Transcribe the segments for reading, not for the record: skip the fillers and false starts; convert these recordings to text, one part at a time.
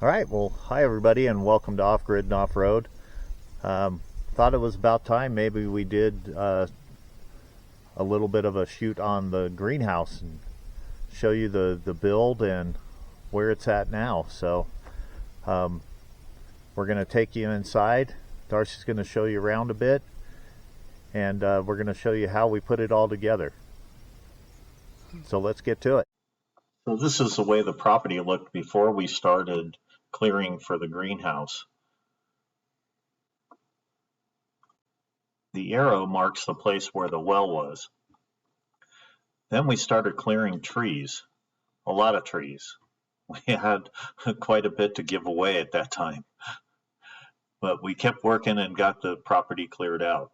All right, well, hi everybody, and welcome to Off Grid and Off Road. Thought it was about time maybe we did a little bit of a shoot on the greenhouse and show you the build and where it's at now. So we're going to take you inside. Darcy's going to show you around a bit, and we're going to show you how we put it all together. So let's get to it. So this is the way the property looked before we started clearing for the greenhouse. The arrow marks the place where the well was. Then we started clearing trees, a lot of trees. We had quite a bit to give away at that time, but we kept working and got the property cleared out.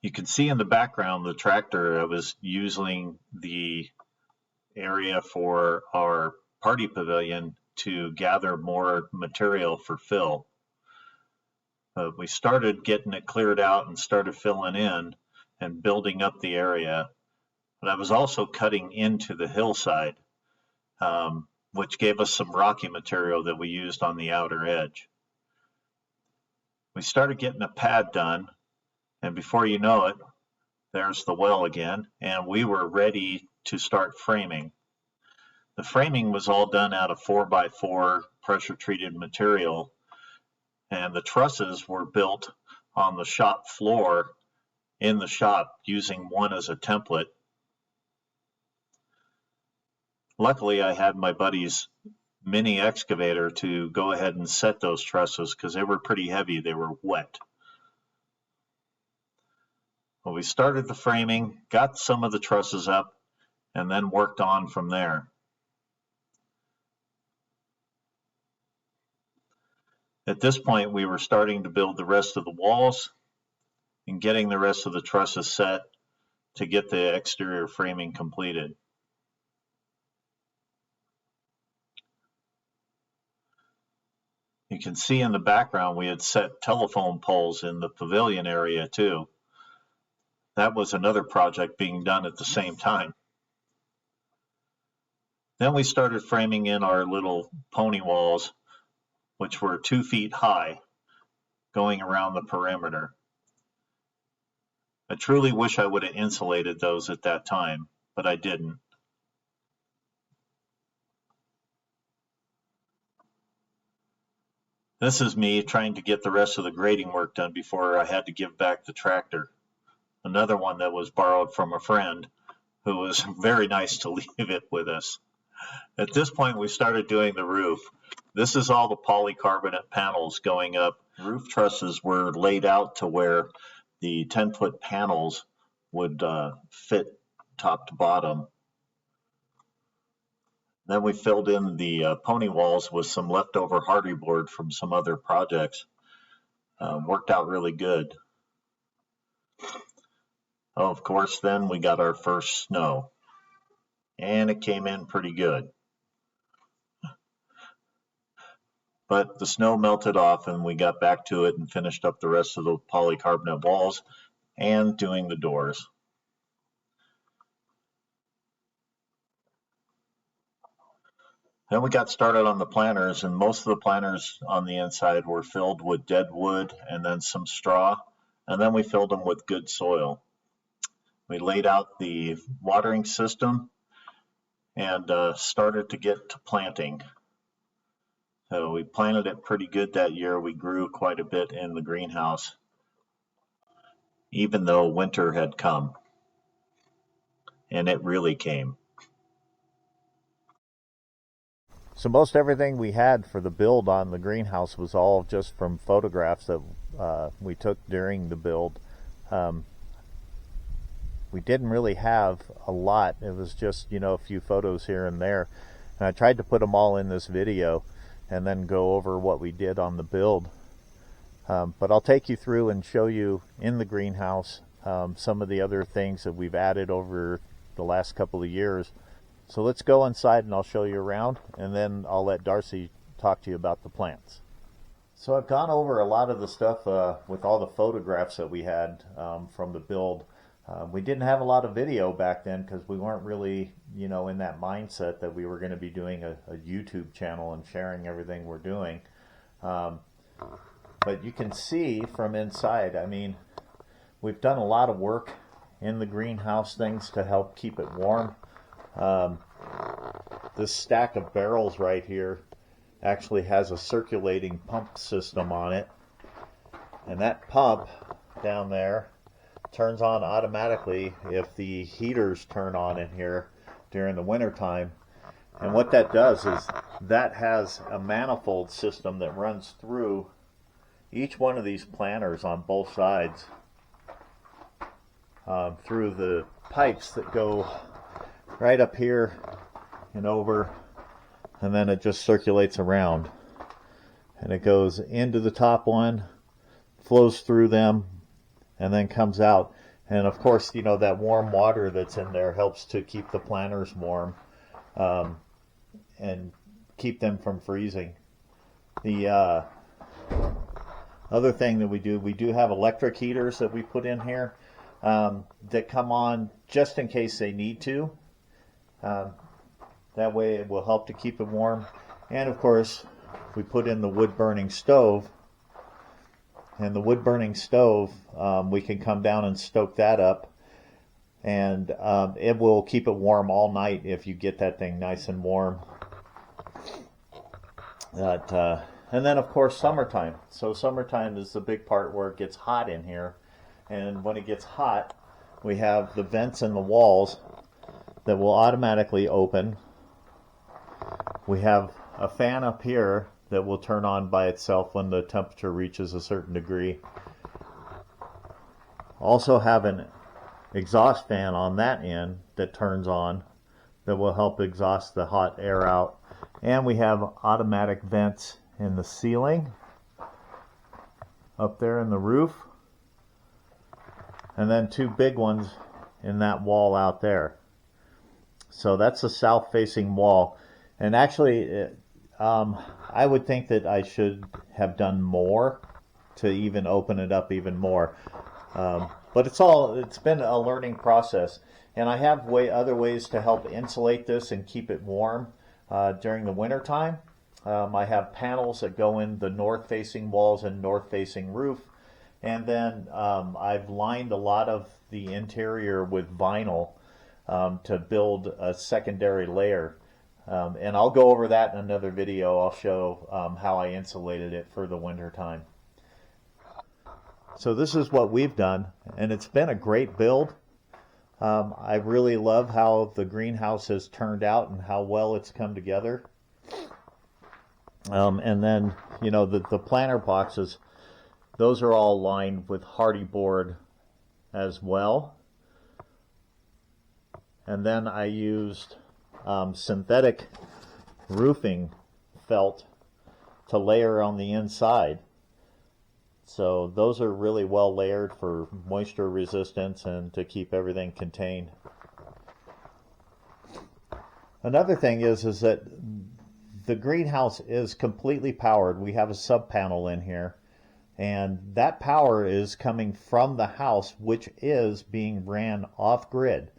You can see in the background the tractor. I was using the area for our party pavilion to gather more material for fill. We started getting it cleared out and started filling in and building up the area. But I was also cutting into the hillside, which gave us some rocky material that we used on the outer edge. We started getting a pad done, and before you know it, there's the well again, and we were ready to start framing. The framing was all done out of 4x4 pressure treated material, and the trusses were built on the shop floor in the shop using one as a template. Luckily, I had my buddy's mini excavator to go ahead and set those trusses because they were pretty heavy. They were wet. Well, we started the framing, got some of the trusses up, and then worked on from there. At this point, we were starting to build the rest of the walls and getting the rest of the trusses set to get the exterior framing completed. You can see in the background we had set telephone poles in the pavilion area too. That was another project being done at the same time. Then we started framing in our little pony walls, which were 2 feet high, going around the perimeter. I truly wish I would have insulated those at that time, but I didn't. This is me trying to get the rest of the grading work done before I had to give back the tractor. Another one that was borrowed from a friend who was very nice to leave it with us. At this point, we started doing the roof. This is all the polycarbonate panels going up. Roof trusses were laid out to where the 10-foot panels would fit top to bottom. Then we filled in the pony walls with some leftover hardy board from some other projects. Worked out really good. Oh, of course, then we got our first snow, and it came in pretty good. But the snow melted off and we got back to it and finished up the rest of the polycarbonate walls and doing the doors. Then we got started on the planters, and most of the planters on the inside were filled with dead wood and then some straw, and then we filled them with good soil. We laid out the watering system and started to get to planting. So we planted it pretty good that year. We grew quite a bit in the greenhouse, even though winter had come, and it really came. So most everything we had for the build on the greenhouse was all just from photographs that we took during the build. We didn't really have a lot. It was just, a few photos here and there. And I tried to put them all in this video and then go over what we did on the build. But I'll take you through and show you in the greenhouse some of the other things that we've added over the last couple of years. So let's go inside and I'll show you around, and then I'll let Darcy talk to you about the plants. So I've gone over a lot of the stuff with all the photographs that we had from the build. We didn't have a lot of video back then because we weren't really, in that mindset that we were going to be doing a YouTube channel and sharing everything we're doing. But you can see from inside, I mean, we've done a lot of work in the greenhouse things to help keep it warm. This stack of barrels right here actually has a circulating pump system on it. And that pump down there turns on automatically if the heaters turn on in here during the winter time. And what that does is that has a manifold system that runs through each one of these planters on both sides, through the pipes that go right up here and over, and then it just circulates around. And it goes into the top one, flows through them, and then comes out. And of course, that warm water that's in there helps to keep the planters warm, and keep them from freezing. The other thing that we do have electric heaters that we put in here, that come on just in case they need to. That way it will help to keep it warm. And of course, we put in the wood burning stove. And the wood burning stove, we can come down and stoke that up. And it will keep it warm all night if you get that thing nice and warm. And then of course summertime. So summertime is the big part where it gets hot in here. And when it gets hot, we have the vents in the walls that will automatically open. We have a fan up here that will turn on by itself when the temperature reaches a certain degree. Also have an exhaust fan on that end that turns on that will help exhaust the hot air out. And we have automatic vents in the ceiling, up there in the roof, and then two big ones in that wall out there. So that's a south-facing wall. And actually, I would think that I should have done more to even open it up even more. But it's been a learning process. And I have other ways to help insulate this and keep it warm during the winter time. I have panels that go in the north-facing walls and north-facing roof. And then I've lined a lot of the interior with vinyl to build a secondary layer. And I'll go over that in another video. I'll show how I insulated it for the winter time. So this is what we've done, and it's been a great build. I really love how the greenhouse has turned out and how well it's come together. And then, the planter boxes, those are all lined with hardy board as well. And then I used synthetic roofing felt to layer on the inside. So those are really well layered for moisture resistance and to keep everything contained. Another thing is that the greenhouse is completely powered. We have a sub panel in here, and that power is coming from the house, which is being ran off grid.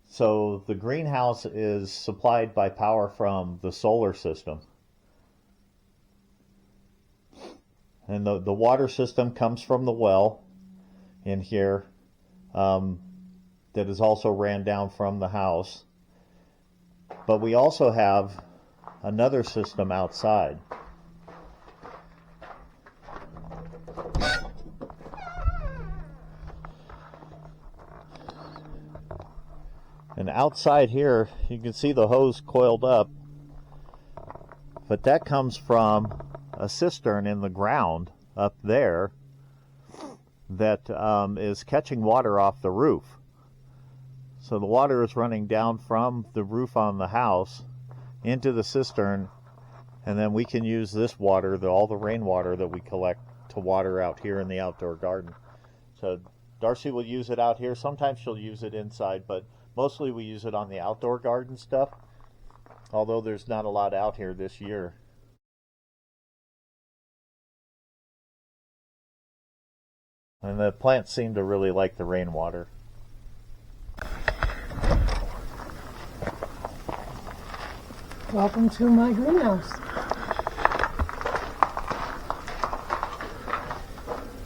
So the greenhouse is supplied by power from the solar system. And the water system comes from the well in here, that is also ran down from the house. But we also have another system outside. And outside here, you can see the hose coiled up, but that comes from a cistern in the ground up there that is catching water off the roof. So the water is running down from the roof on the house into the cistern, and then we can use this water, all the rainwater that we collect, to water out here in the outdoor garden. So Darcy will use it out here. Sometimes she'll use it inside, but mostly we use it on the outdoor garden stuff, although there's not a lot out here this year. And the plants seem to really like the rainwater. Welcome to my greenhouse.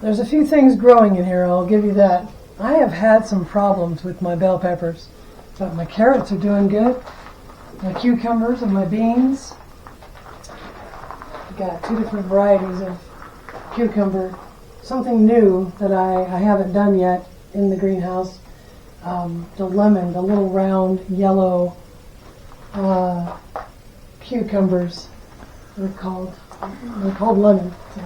There's a few things growing in here, I'll give you that. I have had some problems with my bell peppers, but my carrots are doing good. My cucumbers and my beans. I've got two different varieties of cucumber. Something new that I haven't done yet in the greenhouse. The lemon, the little round yellow cucumbers. They're called lemon. So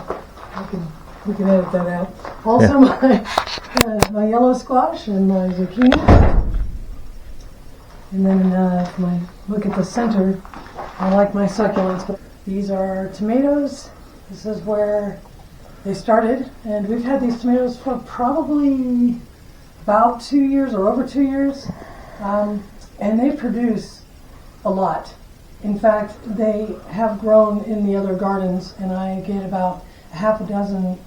we can edit that out. Also, my yellow squash and my zucchini. And then if I look at the center, I like my succulents. But these are tomatoes. This is where they started, and we've had these tomatoes for probably about 2 years or over 2 years, and they produce a lot. In fact, they have grown in the other gardens, and I get about half a dozen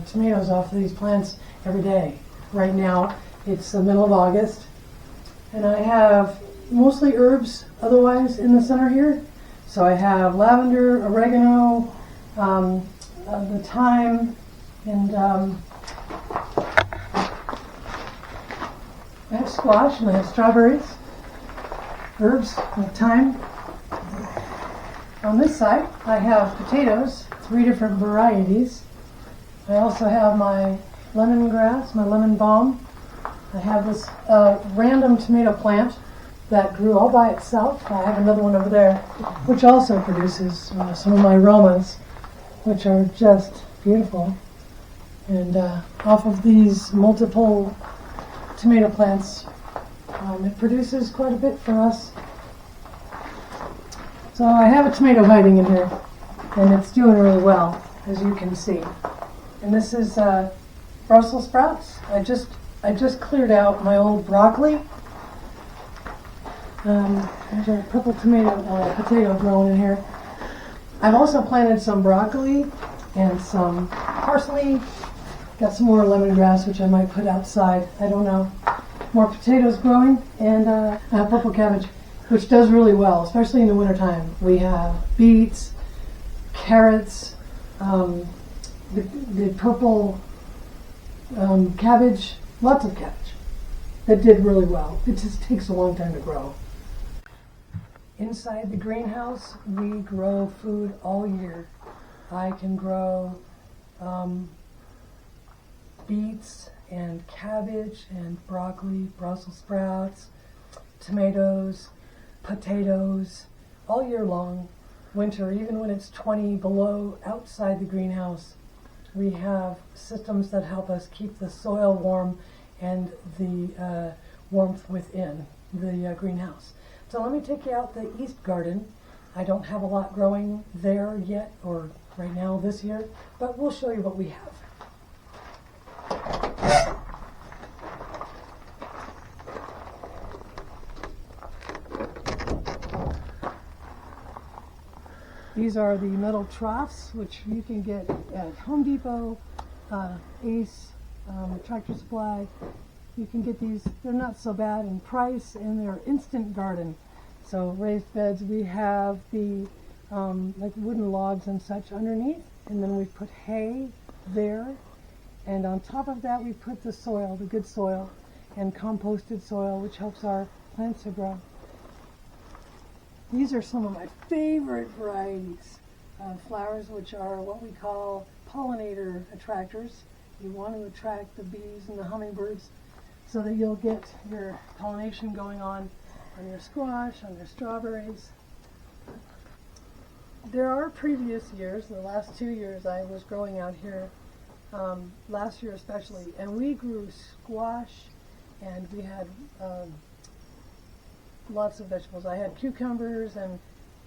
tomatoes off of these plants every day. Right now, it's the middle of August, and I have mostly herbs otherwise in the center here. So I have lavender, oregano, the thyme, and I have squash and I have strawberries, herbs, and thyme. On this side, I have potatoes, 3 different varieties. I also have my lemongrass, my lemon balm. I have this random tomato plant that grew all by itself. I have another one over there, which also produces some of my aromas, which are just beautiful. And off of these multiple tomato plants, it produces quite a bit for us. So I have a tomato hiding in here, and it's doing really well, as you can see. And this is Brussels sprouts. I just cleared out my old broccoli. There's a purple potato growing in here. I've also planted some broccoli and some parsley. Got some more lemongrass, which I might put outside. I don't know. More potatoes growing, and purple cabbage, which does really well, especially in the wintertime. We have beets, carrots, the purple cabbage, lots of cabbage that did really well. It just takes a long time to grow. Inside the greenhouse, we grow food all year. I can grow beets and cabbage and broccoli, Brussels sprouts, tomatoes, potatoes, all year long. Winter, even when it's 20 below outside the greenhouse, we have systems that help us keep the soil warm and the warmth within the greenhouse. So let me take you out the east garden. I don't have a lot growing there yet, or right now this year, but we'll show you what we have. These are the metal troughs, which you can get at Home Depot, Ace, Tractor Supply. You can get these. They're not so bad in price, and they're instant garden. So raised beds, we have the like wooden logs and such underneath, and then we put hay there, and on top of that we put the soil, the good soil, and composted soil, which helps our plants to grow. These are some of my favorite varieties of flowers, which are what we call pollinator attractors. You want to attract the bees and the hummingbirds so that you'll get your pollination going on your squash, on your strawberries. There are previous years, the last 2 years I was growing out here, last year especially, and we grew squash, and we had lots of vegetables. I had cucumbers, and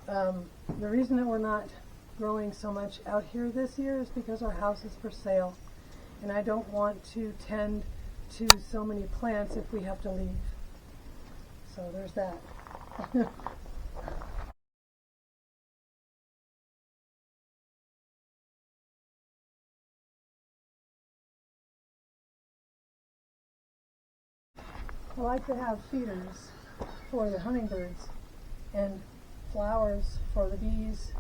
the reason that we're not growing so much out here this year is because our house is for sale, and I don't want to tend to so many plants if we have to leave. So there's that. I like to have feeders for the hummingbirds, and flowers for the bees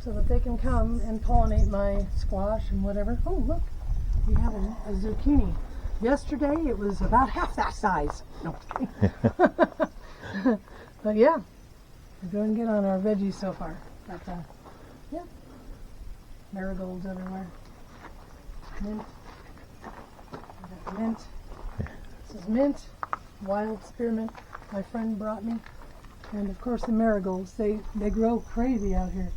so that they can come and pollinate my squash and whatever. Oh, look, we have a zucchini. Yesterday it was about half that size. No, I'm kidding. But yeah, we're doing good on our veggies so far. But yeah, marigolds everywhere. Mint. I got mint. This is mint, wild spearmint my friend brought me. And of course the marigolds, they grow crazy out here.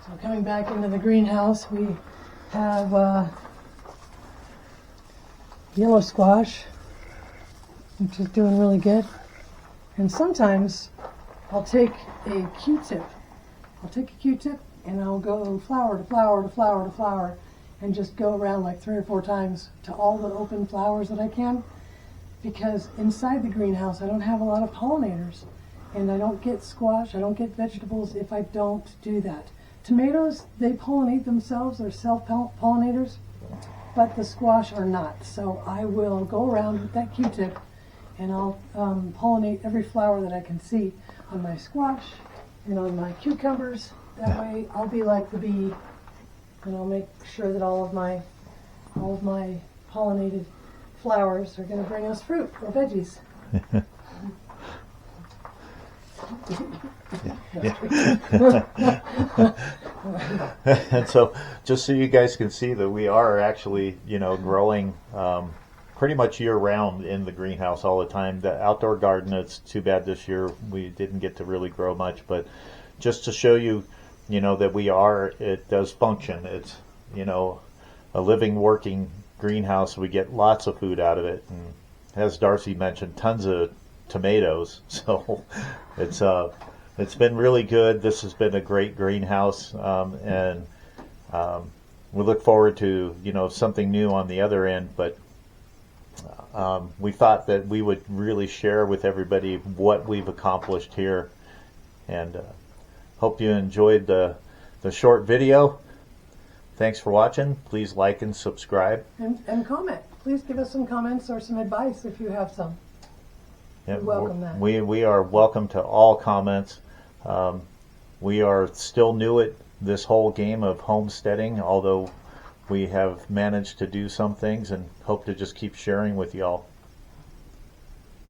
So coming back into the greenhouse, we have yellow squash, which is doing really good. And sometimes I'll take a Q-tip. And I'll go flower to flower to flower to flower and just go around like 3 or 4 times to all the open flowers that I can. Because inside the greenhouse I don't have a lot of pollinators. And I don't get squash, I don't get vegetables if I don't do that. Tomatoes, they pollinate themselves, they're self-pollinators, but the squash are not. So I will go around with that Q-tip and I'll pollinate every flower that I can see on my squash and on my cucumbers. That way I'll be like the bee, and I'll make sure that all of my pollinated flowers are going to bring us fruit or veggies. And so, just so you guys can see that we are actually, growing pretty much year-round in the greenhouse all the time. The outdoor garden, it's too bad this year we didn't get to really grow much, but just to show you, that it does function. It's, a living, working greenhouse. We get lots of food out of it, and as Darcy mentioned, tons of tomatoes. So it's been really good. This has been a great greenhouse, and we look forward to something new on the other end. But we thought that we would really share with everybody what we've accomplished here, and hope you enjoyed the short video. Thanks for watching. Please like and subscribe. And comment. Please give us some comments or some advice if you have some. Yeah, we welcome that. We are welcome to all comments. We are still new at this whole game of homesteading, although we have managed to do some things, and hope to just keep sharing with y'all.